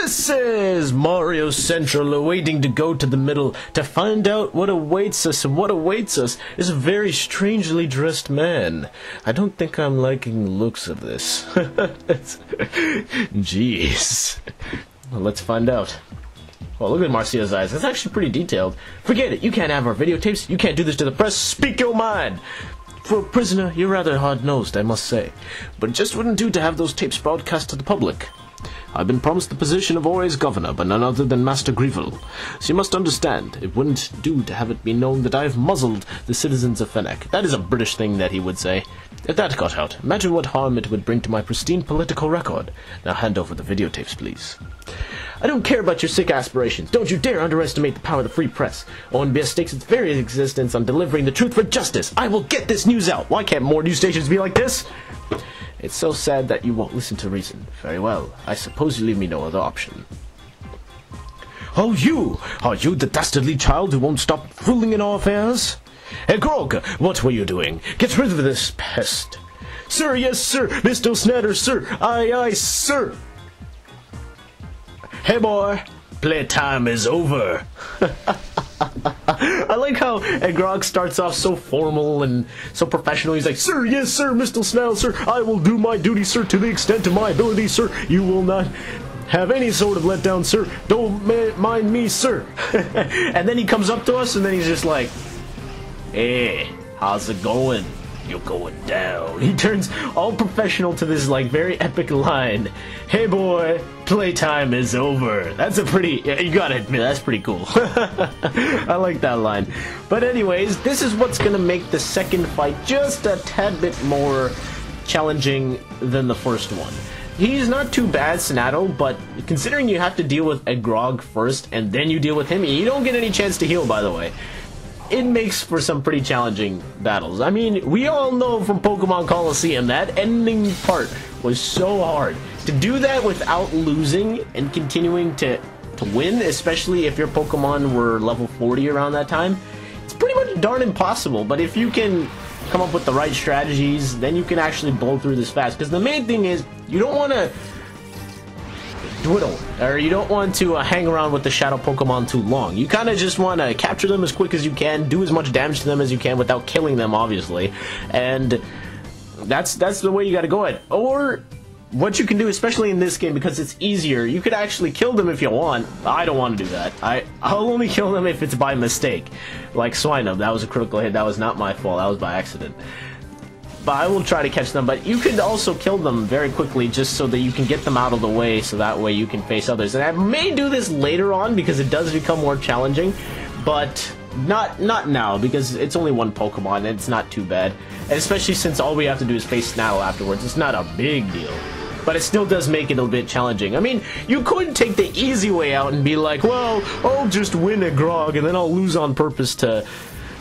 This is Mario Central, waiting to go to the middle to find out what awaits us, and what awaits us is a very strangely dressed man. I don't think I'm liking the looks of this. Jeez. Well, let's find out. Well, look at Marcia's eyes. That's actually pretty detailed. Forget it. You can't have our videotapes. You can't do this to the press. Speak your mind. For a prisoner, you're rather hard-nosed, I must say. But it just wouldn't do to have those tapes broadcast to the public. I've been promised the position of Ore's governor, but none other than Master Grievel. So you must understand, it wouldn't do to have it be known that I have muzzled the citizens of Fennec. That is a British thing that he would say. If that got out, imagine what harm it would bring to my pristine political record. Now hand over the videotapes, please. I don't care about your sick aspirations. Don't you dare underestimate the power of the free press. ONBS stakes its very existence on delivering the truth for justice. I will get this news out. Why can't more news stations be like this? It's so sad that you won't listen to reason. Very well. I suppose you leave me no other option. Oh, you! Are you the dastardly child who won't stop fooling in our affairs? Hey, Grog, what were you doing? Get rid of this pest. Sir, yes, sir. Mr. Snatter, sir. Aye, aye, sir. Hey, boy. Playtime is over. I like how Grog starts off so formal and so professional. He's like, sir, yes, sir, Mr. Snell, sir. I will do my duty, sir, to the extent of my ability, sir. You will not have any sort of letdown, sir. Don't mind me, sir. And then he comes up to us, and then he's just like, hey, how's it going? You're going down. He turns all professional to this, like, very epic line. Hey, boy, playtime is over. That's a pretty, you gotta admit, that's pretty cool. I like that line. But anyways, this is what's gonna make the second fight just a tad bit more challenging than the first one. He's not too bad, Sonato, but considering you have to deal with a Grog first, and then you deal with him, you don't get any chance to heal, by the way. It makes for some pretty challenging battles. I mean, we all know from Pokemon Coliseum that ending part was so hard. To do that without losing and continuing to win, especially if your Pokemon were level 40 around that time, it's pretty much darn impossible. But if you can come up with the right strategies, then you can actually blow through this fast. Because the main thing is, you don't want to dwiddle, or you don't want to hang around with the shadow Pokemon too long. You kind of just want to capture them as quick as you can, do as much damage to them as you can without killing them, obviously. And that's the way you got to go at. Or what you can do, especially in this game, because it's easier, you could actually kill them if you want. I don't want to do that. I'll only kill them if it's by mistake. Like Swinub, that was a critical hit. That was not my fault. That was by accident. But I will try to catch them, but you could also kill them very quickly just so that you can get them out of the way, so that way you can face others. And I may do this later on because it does become more challenging, but not now, because it's only one Pokemon and it's not too bad. And especially since all we have to do is face Snarl afterwards, it's not a big deal. But it still does make it a bit challenging. I mean, you could take the easy way out and be like, well, I'll just win a Grog and then I'll lose on purpose to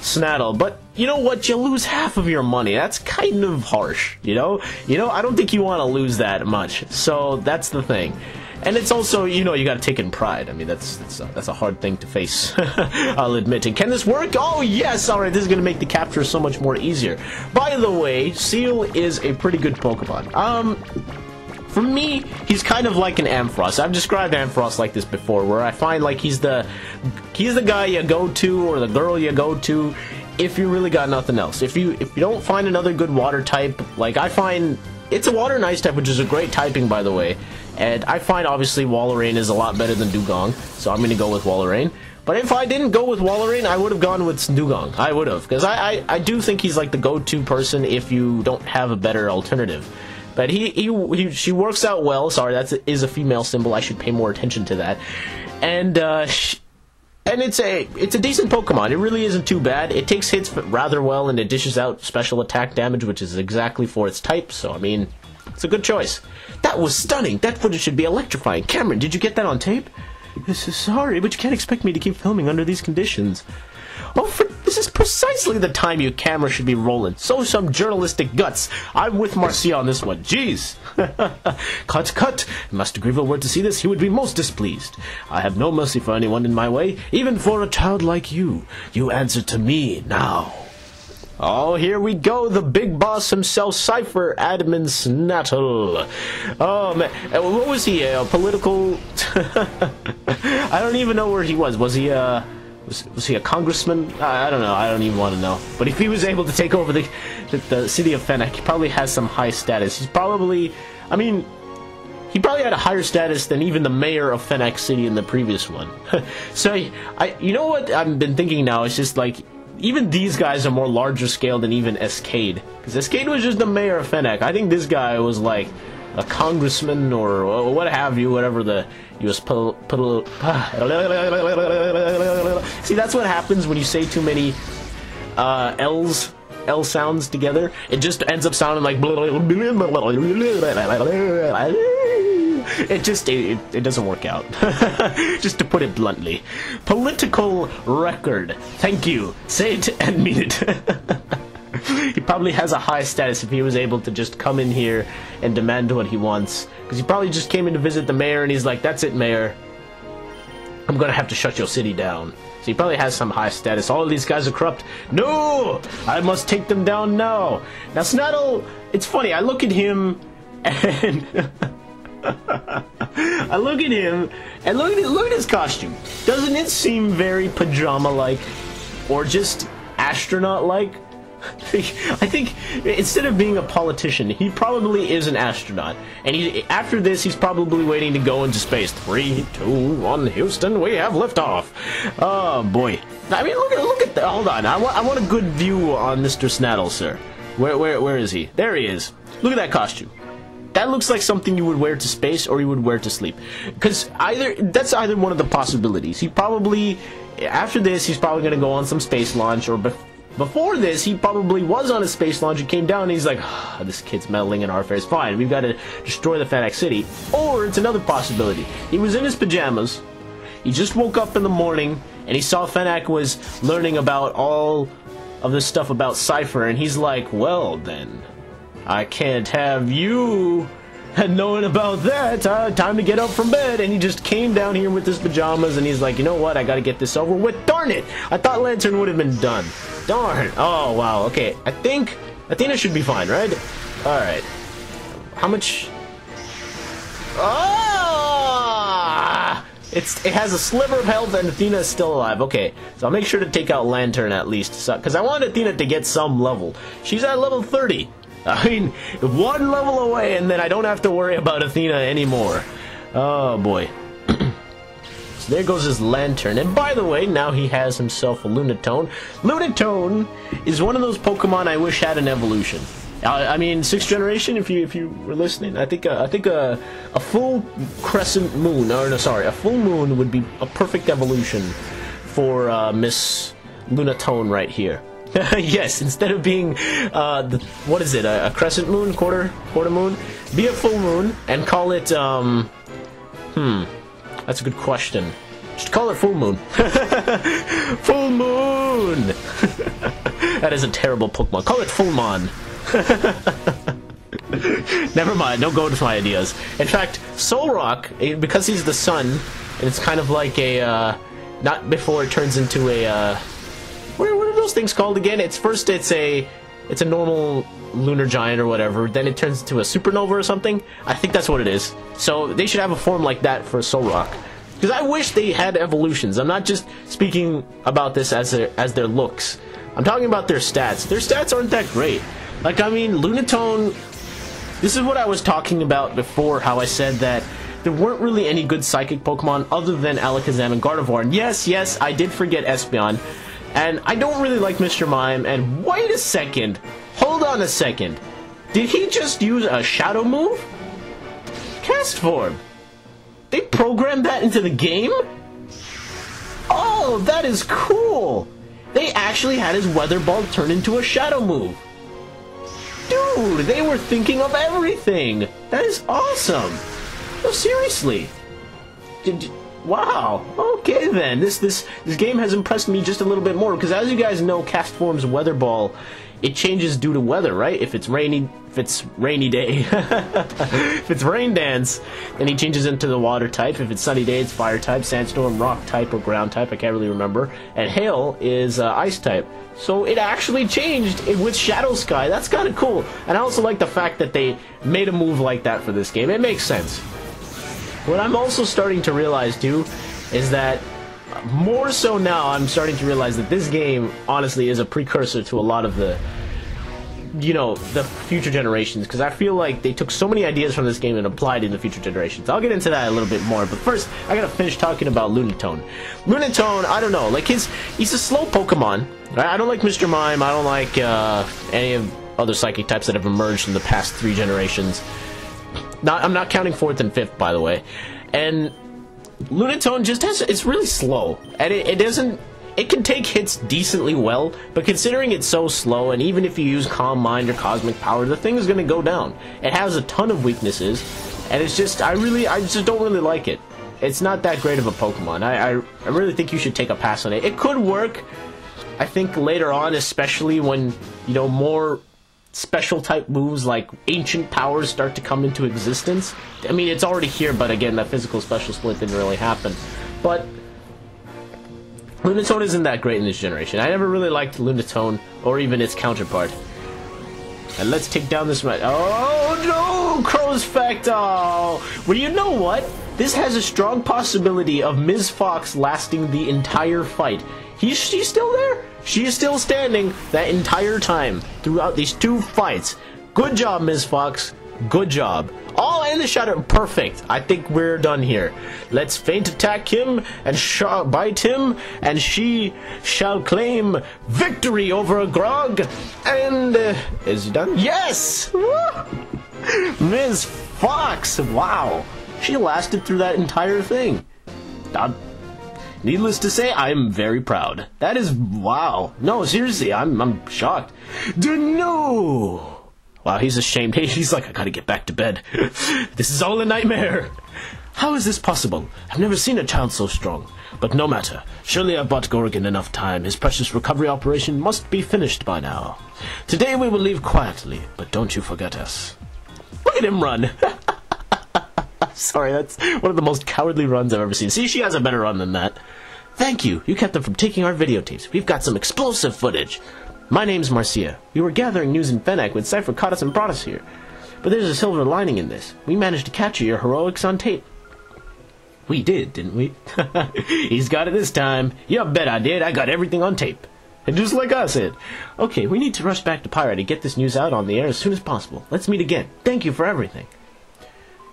Snaddle, but you know what? You lose half of your money. That's kind of harsh, you know? I don't think you want to lose that much. So that's the thing. And it's also, you got to take in pride. I mean, that's a hard thing to face. I'll admit. And can this work? Oh yes! All right, this is going to make the capture so much more easier. By the way, Seal is a pretty good Pokemon. For me, he's kind of like an Ampharos. I've described Ampharos like this before, where I find like he's the guy you go to, or the girl you go to, if you really got nothing else. If you don't find another good water type, like I find it's a water and ice type, which is a great typing, by the way. And I find obviously Walrein is a lot better than Dugong, so I'm going to go with Walrein. But if I didn't go with Walrein, I would have gone with Dugong. I would have, because I do think he's like the go-to person if you don't have a better alternative. But she works out well. Sorry, that is a female symbol. I should pay more attention to that. And it's a decent Pokemon. It really isn't too bad. It takes hits rather well, and it dishes out special attack damage, which is exactly for its type. So I mean, it's a good choice. That was stunning. That footage should be electrifying. Cameron, did you get that on tape? Sorry, but you can't expect me to keep filming under these conditions. Oh, this is precisely the time your camera should be rolling. So some journalistic guts. I'm with Marcia on this one. Jeez. Cut. If Master Grievel were to see this, he would be most displeased. I have no mercy for anyone in my way, even for a child like you. You answer to me now. Oh, here we go, the big boss himself, Cypher Admin Snattle. Oh, man, what was he, a political... I don't even know where he was. Was he a congressman? I don't know, I don't even want to know. But if he was able to take over the city of Fennec, he probably has some high status. He's probably, I mean, he probably had a higher status than even the mayor of Fennec City in the previous one. So, you know what I've been thinking now, it's just like, even these guys are more larger scale than even Escade. Because Escade was just the mayor of Fennec. I think this guy was like a congressman or what have you, whatever the US See, that's what happens when you say too many L sounds together. It just ends up sounding like it doesn't work out. Just to put it bluntly. Political record. Thank you. Say it and mean it. He probably has a high status if he was able to just come in here and demand what he wants. Because he probably just came in to visit the mayor and he's like, that's it, mayor. I'm gonna have to shut your city down. So he probably has some high status. All of these guys are corrupt. No! I must take them down now. Now, Snattle, it's funny. I look at him and... I look at him and look at his costume. Doesn't it seem very pajama-like or just astronaut-like? I think instead of being a politician, he probably is an astronaut. And after this, he's probably waiting to go into space. 3, 2, 1, Houston, we have liftoff. Oh boy! I mean, look at that. Hold on, I want a good view on Mr. Snattle, sir. Where is he? There he is. Look at that costume. That looks like something you would wear to space or you would wear to sleep. Because that's either one of the possibilities. He probably, after this, he's probably going to go on some space launch, or before this, he probably was on a space launch and came down and he's like, oh, this kid's meddling in our affairs. Fine, we've got to destroy the Fennec City. Or it's another possibility. He was in his pajamas, he just woke up in the morning, and he saw Fennec was learning about all of this stuff about Cypher, and he's like, well then, I can't have you knowing about that. Time to get up from bed. And he just came down here with his pajamas and he's like, you know what? I gotta get this over with. Darn it! I thought Lantern would have been done. Darn. Oh, wow. Okay. I think Athena should be fine, right? Alright. How much? Ah! It has a sliver of health and Athena is still alive. Okay. So I'll make sure to take out Lantern at least. Because I want Athena to get some level. She's at level 30. I mean, one level away, and then I don't have to worry about Athena anymore. Oh, boy. So there goes his Lantern. And by the way, now he has himself a Lunatone. Lunatone is one of those Pokemon I wish had an evolution. I mean, 6th generation, if you were listening, I think a full crescent moon, or no, sorry, a full moon would be a perfect evolution for Miss Lunatone right here. Yes, instead of being, what is it, a crescent moon, quarter moon? Be a full moon, and call it, that's a good question. Just call it full moon. Full moon! That is a terrible Pokemon. Call it Fullmon. Never mind, don't go to my ideas. In fact, Solrock, because he's the sun, and it's kind of like a, not before it turns into a, what are those things called again? It's a normal lunar giant or whatever, then it turns into a supernova or something. I think that's what it is. So they should have a form like that for Solrock. Because I wish they had evolutions. I'm not just speaking about this as their looks. I'm talking about their stats. Their stats aren't that great. Like, I mean, Lunatone, this is what I was talking about before, how I said that there weren't really any good psychic Pokemon other than Alakazam and Gardevoir. And yes, I did forget Espeon. And I don't really like Mr. Mime, and wait a second, hold on a second, did he just use a shadow move? Cast Form! They programmed that into the game? Oh, that is cool! They actually had his Weather Ball turn into a shadow move. Dude, they were thinking of everything! That is awesome! No, seriously. Wow. Okay then. This game has impressed me just a little bit more because, as you guys know, Cast Form's Weather Ball it changes due to weather, right? If it's rainy day, if it's rain dance, then he changes into the water type. If it's sunny day, it's fire type, sandstorm, rock type, or ground type. I can't really remember. And hail is ice type. So it actually changed with Shadow Sky. That's kind of cool. And I also like the fact that they made a move like that for this game. It makes sense. What I'm also starting to realize too is that more so now, I'm starting to realize that this game honestly is a precursor to a lot of the, you know, the future generations, because I feel like they took so many ideas from this game and applied in the future generations. I'll get into that a little bit more, but first I gotta finish talking about Lunatone. Lunatone, I don't know, like he's a slow Pokemon. Right? I don't like Mr. Mime. I don't like any of other psychic types that have emerged in the past 3 generations. I'm not counting 4th and 5th, by the way. And Lunatone just it's really slow, and it can take hits decently well, but considering it's so slow, and even if you use Calm Mind or Cosmic Power, the thing is going to go down. It has a ton of weaknesses, and it's just, I just don't really like it. It's not that great of a Pokemon. I really think you should take a pass on it. It could work, I think, later on, especially when, you know, more special type moves like ancient powers start to come into existence. I mean, it's already here, but again, that physical special split didn't really happen. But Lunatone isn't that great in this generation. I never really liked Lunatone or even its counterpart. And let's take down this right. Oh no, Crow's Fact. Oh, well, you know what? This has a strong possibility of Ms. Fox lasting the entire fight. She's still there. She is still standing that entire time throughout these 2 fights. Good job, Ms. Fox. Good job. Oh, and the shadow. Perfect. I think we're done here. Let's feint attack him and bite him, and she shall claim victory over Grog. And is he done? Yes! Ms. Fox. Wow. She lasted through that entire thing. Needless to say, I'm very proud. That is, wow. No, seriously, I'm shocked. No! Wow, he's ashamed. He's like, I gotta get back to bed. This is all a nightmare. How is this possible? I've never seen a child so strong. But no matter. Surely I've bought Gorgon enough time. His precious recovery operation must be finished by now. Today we will leave quietly, but don't you forget us. Look at him run. Sorry, that's one of the most cowardly runs I've ever seen. See, she has a better run than that. Thank you. You kept them from taking our videotapes. We've got some explosive footage. My name's Marcia. We were gathering news in Fennec when Cypher caught us and brought us here. But there's a silver lining in this. We managed to capture your heroics on tape. We did, didn't we? He's got it this time. You bet I did. I got everything on tape. And just like I said. Okay, we need to rush back to Pyra to get this news out on the air as soon as possible. Let's meet again. Thank you for everything.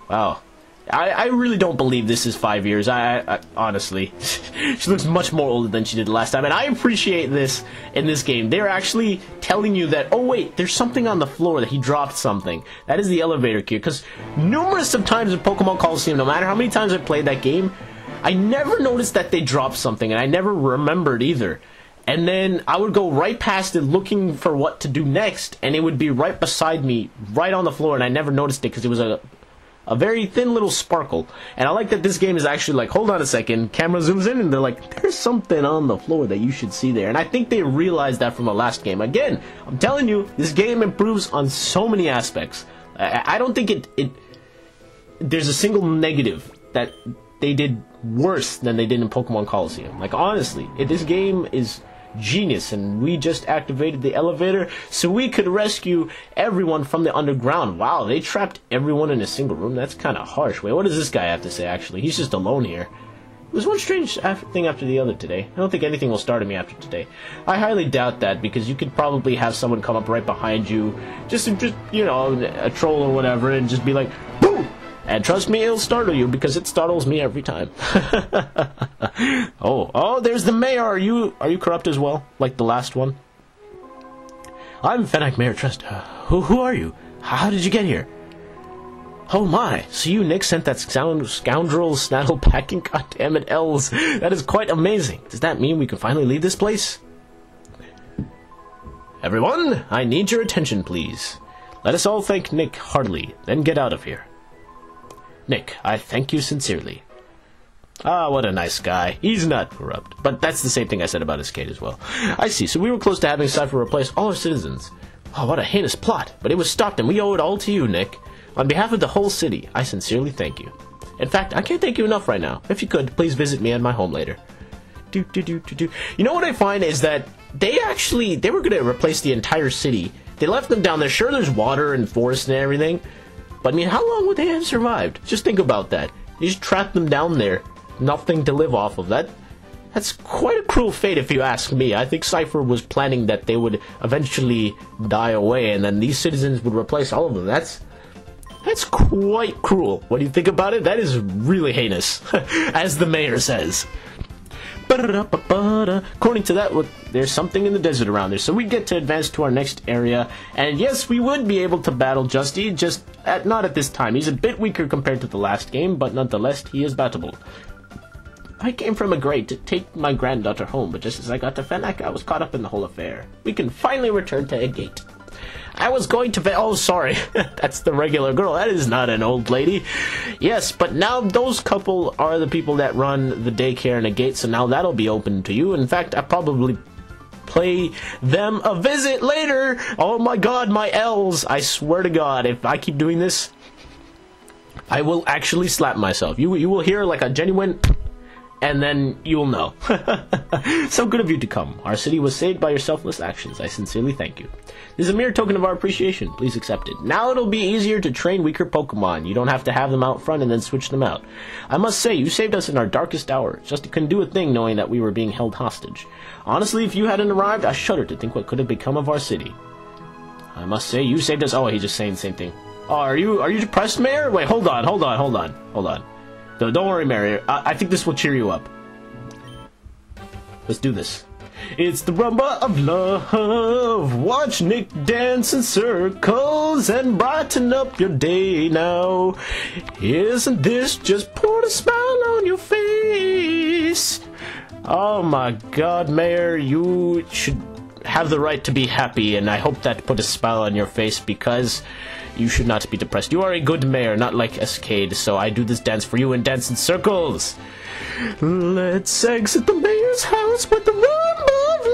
Wow. I really don't believe this is 5 years. I honestly, she looks much more older than she did last time, and I appreciate this in this game. They're actually telling you that, oh wait, there's something on the floor, that he dropped something. That is the elevator key, because numerous of times in Pokemon Coliseum, no matter how many times I played that game, I never noticed that they dropped something, and I never remembered either. And then I would go right past it looking for what to do next, and it would be right beside me, right on the floor, and I never noticed it because it was a very thin little sparkle. And I like that this game is actually like, hold on a second, camera zooms in and they're like, there's something on the floor that you should see there. And I think they realized that from the last game. Again, I'm telling you, this game improves on so many aspects. I don't think there's a single negative that they did worse than they did in Pokemon Coliseum. Like, honestly, this game is genius, and we just activated the elevator so we could rescue everyone from the underground. Wow, they trapped everyone in a single room. That's kind of harsh. Wait, what does this guy have to say, actually? He's just alone here. There's one strange thing after the other today. I don't think anything will startle me after today. I highly doubt that, because you could probably have someone come up right behind you, just you know, a troll or whatever, and just be like, boom! And trust me, it'll startle you, because it startles me every time. Oh, there's the mayor. Are you corrupt as well, like the last one? I'm Fennec Mayor Trust. Who are you? How did you get here? Oh my, so you, Nick, sent that scoundrel snaddle packing? Goddammit, elves. That is quite amazing. Does that mean we can finally leave this place? Everyone, I need your attention, please. Let us all thank Nick heartily, then get out of here. Nick, I thank you sincerely. Ah, what a nice guy. He's not corrupt. But that's the same thing I said about his kid as well. I see. So we were close to having Cypher replace all our citizens. Oh, what a heinous plot. But it was stopped, and we owe it all to you, Nick. On behalf of the whole city, I sincerely thank you. In fact, I can't thank you enough right now. If you could, please visit me at my home later. You know what I find is that they were going to replace the entire city. They left them down there. Sure, there's water and forest and everything. But, I mean, how long would they have survived? Just think about that. You just trapped them down there. Nothing to live off of. That's quite a cruel fate, if you ask me. I think Cypher was planning that they would eventually die away, and then these citizens would replace all of them. That's quite cruel. When you think about it, that is really heinous, as the mayor says. According to that, there's something in the desert around there, so we get to advance to our next area. And yes, we would be able to battle Justy, not at this time. He's a bit weaker compared to the last game, but nonetheless, he is battleable. I came from a grade to take my granddaughter home, but just as I got to Fennec, I was caught up in the whole affair. We can finally return to Agate. I was going to oh, sorry. That's the regular girl. That is not an old lady. Yes, but now those couple are the people that run the daycare in Agate, so now that'll be open to you. In fact, I probably pay them a visit later. Oh my god, my L's. I swear to god, if I keep doing this, I will actually slap myself. You will hear like a genuine... and then you will know. So good of you to come. Our city was saved by your selfless actions. I sincerely thank you. This is a mere token of our appreciation. Please accept it. Now it'll be easier to train weaker Pokemon. You don't have to have them out front and then switch them out. I must say, you saved us in our darkest hour. Justy couldn't do a thing knowing that we were being held hostage. Honestly, if you hadn't arrived, I shudder to think what could have become of our city. I must say, you saved us. Oh, he's just saying the same thing. Oh, are you depressed, Mayor? Wait, hold on. Don't worry, Mary. I think this will cheer you up. Let's do this. It's the rumba of love. Watch Nick dance in circles and brighten up your day now. Isn't this just put a smile on your face? Oh my god, Mayor, you should have the right to be happy, and I hope that put a smile on your face, because you should not be depressed. You are a good mayor, not like Escade, so I do this dance for you and dance in circles. Let's exit the mayor's house with the rumba of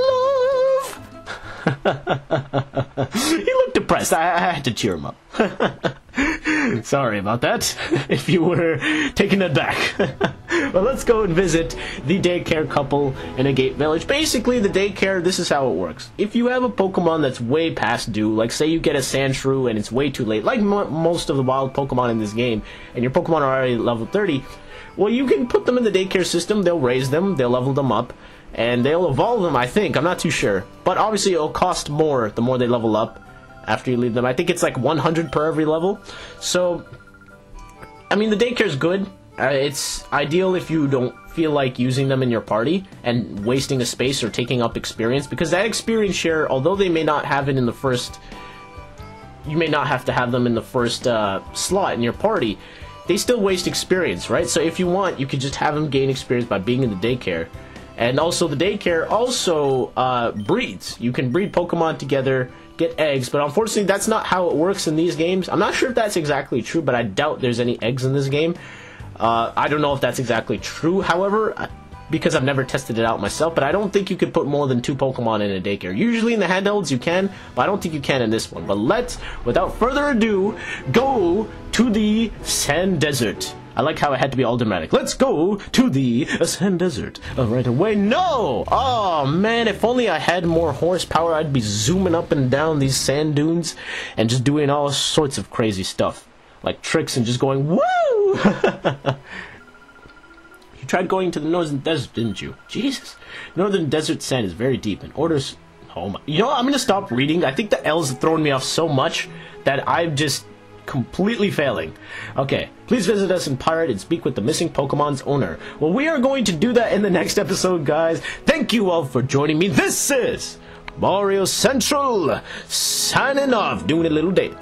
love. He looked depressed. I had to cheer him up. Sorry about that, if you were taking it back. Well, let's go and visit the daycare couple in Agate Village. Basically, the daycare, this is how it works. If you have a Pokemon that's way past due, like say you get a Sandshrew and it's way too late, like most of the wild Pokemon in this game, and your Pokemon are already level 30, well, you can put them in the daycare system, they'll raise them, they'll level them up, and they'll evolve them, I think. I'm not too sure. But obviously, it'll cost more the more they level up after you leave them. I think it's like 100 per every level. So, I mean, the daycare's good. It's ideal if you don't feel like using them in your party and wasting a space or taking up experience, because that experience share, although they may not have it in the first, you may not have to have them in the first slot in your party, they still waste experience, right? So if you want, you could just have them gain experience by being in the daycare. And also, the daycare also breeds. You can breed Pokemon together, get eggs, but unfortunately that's not how it works in these games. I'm not sure if that's exactly true, but I doubt there's any eggs in this game. I don't know if that's exactly true, however, because I've never tested it out myself, but I don't think you could put more than 2 Pokemon in a daycare. Usually in the handhelds you can, but I don't think you can in this one. But let's, without further ado, go to the Sand Desert. I like how it had to be all dramatic. Let's go to the Sand Desert right away. No! Oh, man, if only I had more horsepower, I'd be zooming up and down these sand dunes and just doing all sorts of crazy stuff. Like tricks and just going, woo! You tried going to the Northern Desert, didn't you? Jesus. Northern Desert sand is very deep and orders... Oh my... You know what? I'm going to stop reading. I think the L's have thrown me off so much that I'm just completely failing. Okay, please visit us in Pirate and speak with the missing Pokemon's owner. Well, we are going to do that in the next episode, guys. Thank you all for joining me. This is Mario Central, signing off, doing a little date.